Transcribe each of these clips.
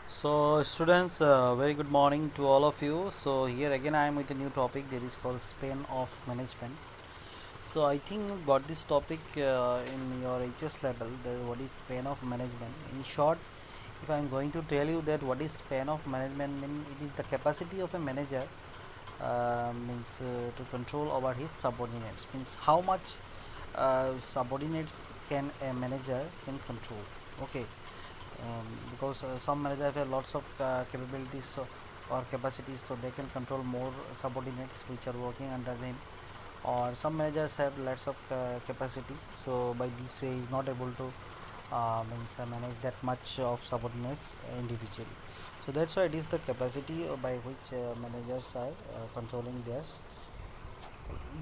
So students, very good morning to all of you. So here again I am with a new topic that is called span of management. So I think got this topic in your HS level, what is span of management. In short, if I am going to tell you that what is span of management, mean it is the capacity of a manager means to control over his subordinates, means how much subordinates can a manager can control. Okay, because some managers have lots of capabilities or capacities, so they can control more subordinates which are working under them, or some managers have lots of capacity, so by this way is not able to manage that much of subordinates individually. So that's why it is the capacity by which managers are controlling their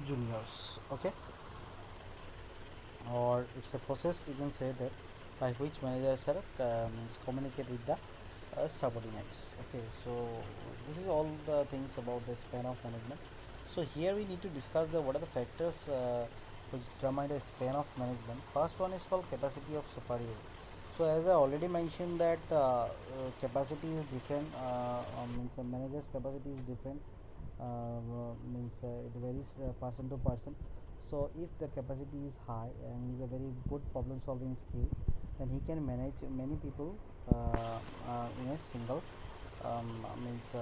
juniors. Okay, or it's a process, you can say that, by which managers are communicate with the subordinates. Okay, so this is all the things about the span of management. So here we need to discuss the what are the factors which determine the span of management. First one is called capacity of superior. So as I already mentioned that capacity is different, means a manager's capacity is different, means it varies person to person. So if the capacity is high and he is a very good problem solving skill, then he can manage many people in a single means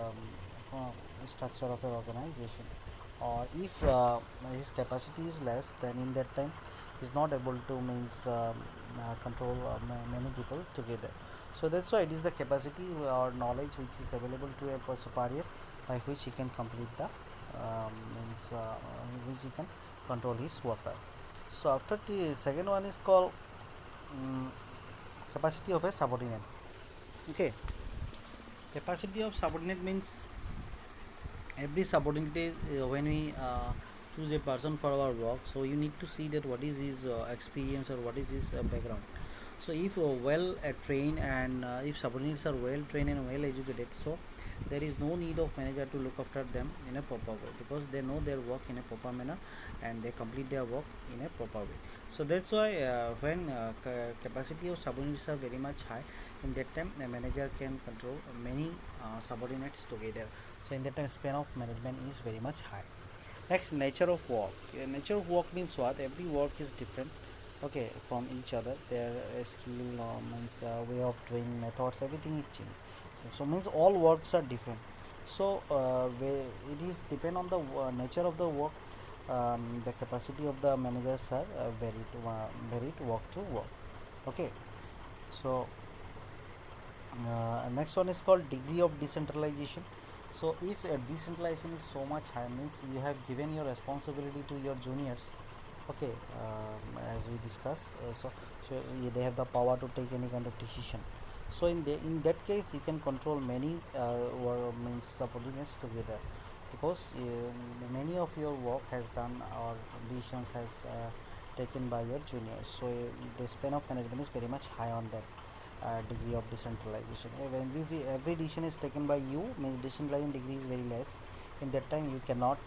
structure of an organization. Or if his capacity is less, then in that time he is not able to means control many people together. So that's why it is the capacity or knowledge which is available to a superior, by which he can complete the means which he can control his worker. So after the second one is called um, capacity of a subordinate. Okay, capacity of subordinate means every subordinate is when we choose a person for our work, so you need to see that what is his experience or what is his background. So if well trained and if subordinates are well trained and well educated, so there is no need of manager to look after them in a proper way, because they know their work in a proper manner and they complete their work in a proper way. So that's why when capacity of subordinates are very much high, in that time a manager can control many subordinates together. So in that time span of management is very much high. Next, nature of work. Nature of work means what? Every work is different, okay, from each other. Their skill means way of doing, methods, everything is changed. So means all works are different. So it is depend on the nature of the work. The capacity of the managers are varied work to work. Okay, so next one is called degree of decentralization. So if a decentralization is so much high, means you have given your responsibility to your juniors. Okay, as we discuss, they have the power to take any kind of decision. So in that case you can control many or means subordinates together, because many of your work has done or decisions has taken by your juniors. So the span of management is very much high on that degree of decentralization. When every decision is taken by you, means decentralization degree is very less. In that time you cannot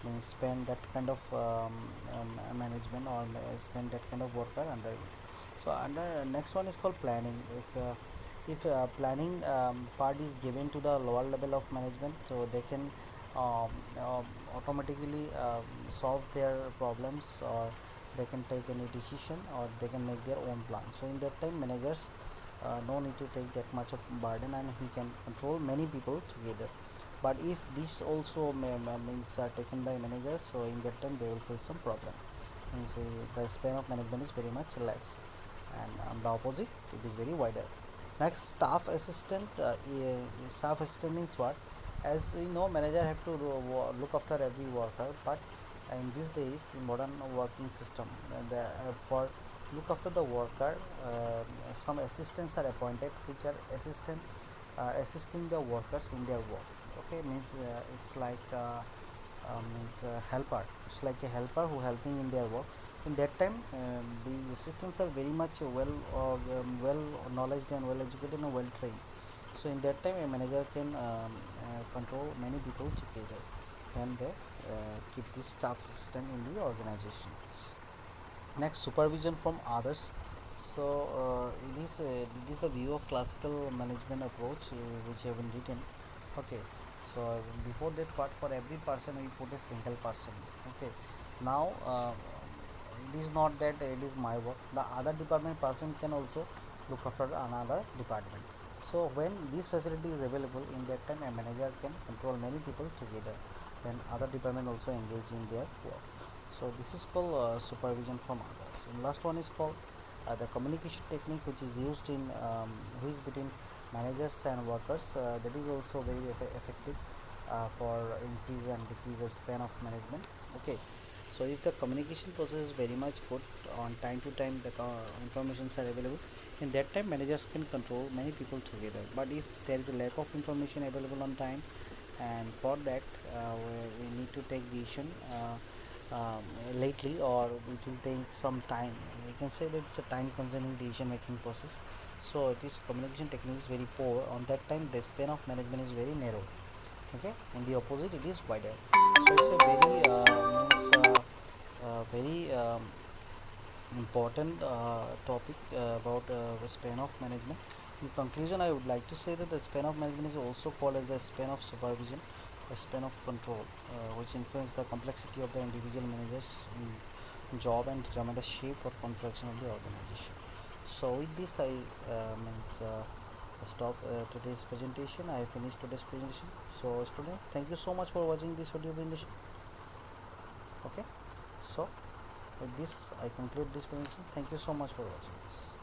means spend that kind of management or spend that kind of worker under you. So under next one is called planning. Is if planning part is given to the lower level of management, so they can um, automatically solve their problems, or they can take any decision, or they can make their own plan. So in that time managers no need to take that much of burden, and he can control many people together. But if this also means taken by managers, so in that time they will face some problem, means the span of management is very much less, and on the opposite it is very wider. Next, staff assistant. Staff assistant means what? As we know, manager have to look after every worker, but in these days in modern working system, for look after the worker, some assistants are appointed which are assisting the workers in their work. Okay, means it's like means helper. It's like a helper who helping in their work. In that time the assistants are very much well knowledge and well educated and well trained. So in that time a manager can control many people together, and they keep this staff assistant in the organization. Next, supervision from others. So it is the view of classical management approach which have been written. Okay, so before that part, for every person we put a single person. Okay, now it is not that it is my work. The other department person can also look after another department. So when this facility is available, in that time a manager can control many people together when other department also engage in their work. So this is called supervision from others. And last one is called the communication technique, which is used in which between managers and workers. That is also very effective for increase and decrease of span of management. Okay, so if the communication process is very much good, on time to time the informations are available, in that time managers can control many people together. But if there is a lack of information available on time, and for that we need to take decision lately, or it will take some time. We can say that it's a time consuming decision making process. So this communication technique is very poor. On that time the span of management is very narrow. Okay, and the opposite, it is wider. So it's a very important topic about the span of management. In conclusion, I would like to say that the span of management is also called as the span of supervision, a span of control, which influence the complexity of the individual managers in job and determine the shape or contraction of the organization. So with this, I stop today's presentation. I finished today's presentation. So student, thank you so much for watching this audio presentation. Okay, so with this I conclude this presentation. Thank you so much for watching this.